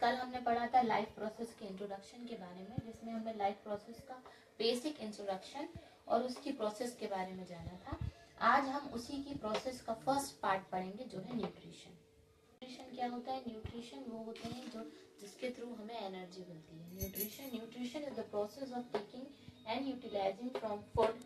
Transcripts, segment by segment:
कल हमने पढ़ा था लाइफ प्रोसेस के इंट्रोडक्शन के बारे में, जिसमें हमने लाइफ प्रोसेस का बेसिक इंट्रोडक्शन और उसकी प्रोसेस के बारे में जाना था। आज हम उसी की प्रोसेस का फर्स्ट पार्ट पढ़ेंगे, जो है न्यूट्रिशन। न्यूट्रिशन क्या होता है? न्यूट्रिशन वो होते हैं जो जिसके थ्रू हमें एनर्जी मिलती है। Nutrition is the process of taking and utilising from food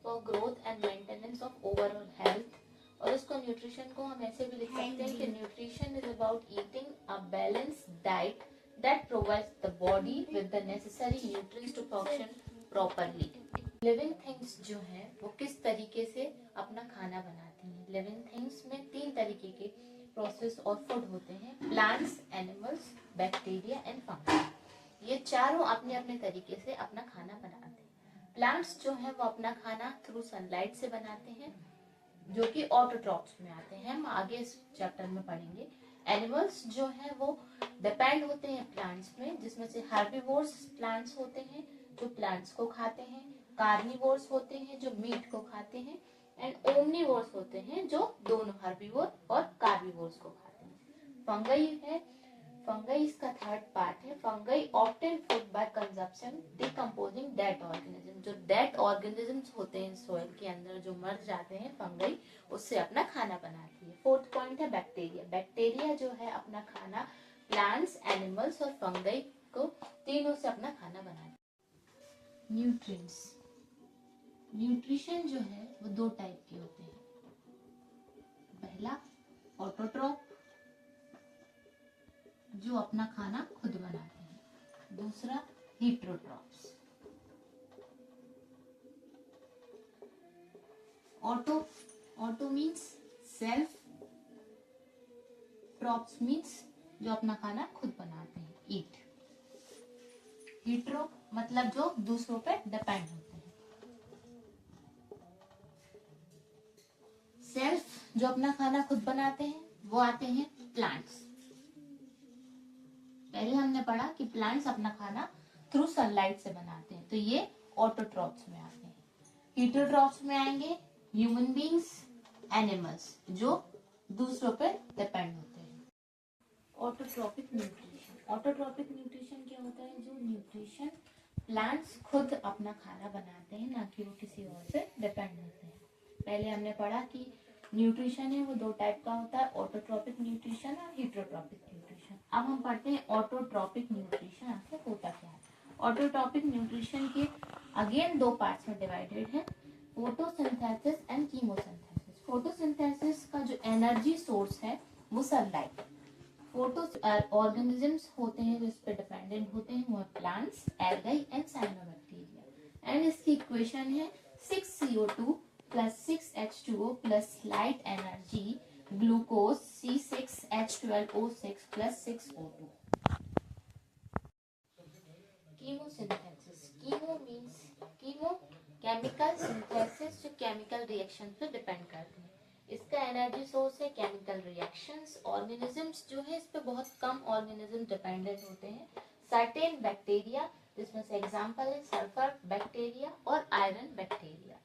for growth and maintenance of overall health. और इसको न्यूट्रिशन को हम ऐसे भी लिख सकते हैं कि nutrition is about eating a balanced diet that provides the body with the necessary nutrients to function properly. Living things जो है वो किस तरीके से अपना खाना बनाती हैं? लिविंग थिंग्स में 3 तरीके के प्रोसेस और फूड होते हैं, plants, animals, bacteria and fungus. ये चारों अपने अपने तरीके से अपना खाना बनाते हैं। प्लांट्स जो है वो अपना खाना थ्रू सनलाइट से बनाते हैं, जो कि ऑटोट्रॉफ्स में आते हैं, हम आगे इस चैप्टर में पढ़ेंगे। एनिमल्स जो है वो डिपेंड होते हैं प्लांट्स में, जिसमें से हर्बीवोर्स प्लांट्स होते हैं जो प्लांट्स को खाते हैं, कार्निवोर्स होते हैं जो मीट को खाते हैं, एंड ओमनिवोर्स होते हैं जो दोनों हर्बीवोर और कार्निवोर्स को खाते हैं। फंगई है, फंगई इसका थर्ड पार्ट है। Fungi obtain food by consumption decomposing dead organism. जो डेड ऑर्गेनिजम्स होते हैं सोइल के अंदर जो मर जाते हैं, फंगई उससे अपना खाना बनाती है। फोर्थ पॉइंट है बैक्टीरिया। बैक्टीरिया जो है अपना खाना प्लांट्स, एनिमल्स और फंगई को तीनों से अपना खाना बनाती है। न्यूट्रिएंट्स, न्यूट्रिशन जो है वो 2 टाइप के होते हैं। पहला ऑटोट्रॉफ, जो अपना खाना खुद बनाते हैं। दूसरा heterotrophs. Auto means self, trophs means जो अपना खाना खुद बनाते हैं, ईट। हीटरो मतलब जो दूसरों पे डिपेंड होते हैं। सेल्फ जो अपना खाना खुद बनाते हैं वो आते हैं प्लांट्स। पहले हमने पढ़ा कि प्लांट्स अपना खाना थ्रू सनलाइट से बनाते हैं, तो ये ऑटोट्रॉफ्स में आते हैं। हीटरोट्रॉफ्स में आएंगे ह्यूमन बींग्स, एनिमल्स जो दूसरों पे डिपेंड होते हैं। Autotrophic nutrition. ऑटोट्रॉपिक न्यूट्रिशन क्या होता है? जो न्यूट्रिशन प्लांट्स खुद अपना खाना बनाते हैं, ना कि वो किसी और से डिपेंड होते हैं। पहले हमने पढ़ा कि न्यूट्रिशन है वो 2 टाइप का होता है, ऑटोट्रॉपिक न्यूट्रिशन और हीटरोट्रॉपिक न्यूट्रिशन। अब हम पढ़ते हैं ऑटोट्रॉपिक न्यूट्रिशन आखिर होता क्या है। ऑटोट्रॉपिक न्यूट्रिशन के अगेन 2 पार्ट्स में डिवाइडेड है, फोटोसिंथेसिस एंड कीमोसिंथेसिस। फोटोसिंथेसिस का जो एनर्जी सोर्स है वो सनलाइट। फोटो ऑर्गेनिजम्स होते हैं जो इस पे डिपेंडेंट होते हैं, वो है plants, algae and cyanobacteria. And इसकी इक्वेशन है 6CO2 plus 6H2O plus light energy glucose C6H12O6 plus 6O2. Chemosynthesis. Chemo chemical synthesis, जो केमिकल रिएक्शन पे डिपेंड करते हैं। इसका एनर्जी सोर्स है केमिकल रिएक्शंस। ऑर्गेनिजम्स जो है इस पे बहुत कम ऑर्गेनिज्म डिपेंडेंट होते हैं। सर्टेन बैक्टीरिया, जिसमें से एग्जांपल है सल्फर बैक्टीरिया और आयरन बैक्टीरिया।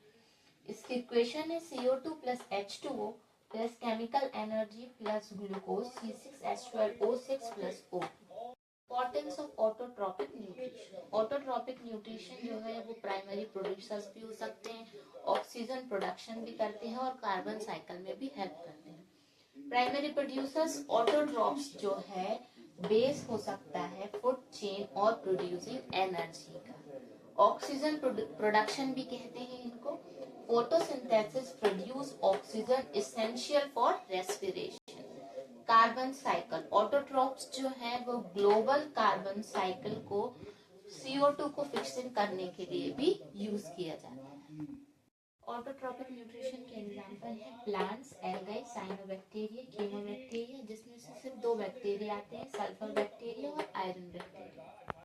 इसकी इक्वेशन है CO2 plus H2O plus chemical energy plus glucose C6H12O6 plus O। Importance of autotrophic nutrition। Autotrophic nutrition जो है वो प्राइमरी प्रोड्यूसर्स भी हो सकते हैं, ऑक्सीजन प्रोडक्शन भी करते हैं और कार्बन साइकिल में भी हेल्प करते हैं। प्राइमरी प्रोड्यूसर्स ऑटोट्रॉफ्स जो है बेस हो सकता है फूड चेन और प्रोड्यूसिंग एनर्जी का। ऑक्सीजन प्रोडक्शन भी कहते हैं इनको। Photosynthesis produce oxygen essential for respiration. Carbon cycle, autotrophs जो है वो ग्लोबल कार्बन साइकिल को CO2 को फिक्सिंग करने के लिए भी यूज किया जाता है। ऑटोट्रॉपिक न्यूट्रिशन के एग्जांपल है प्लांट्स, एल्गाई, साइनोबैक्टीरिया, कीमोबैक्टीरिया, जिसमें से सिर्फ 2 बैक्टीरिया आते हैं, सल्फर बैक्टीरिया और आयरन बैक्टीरिया।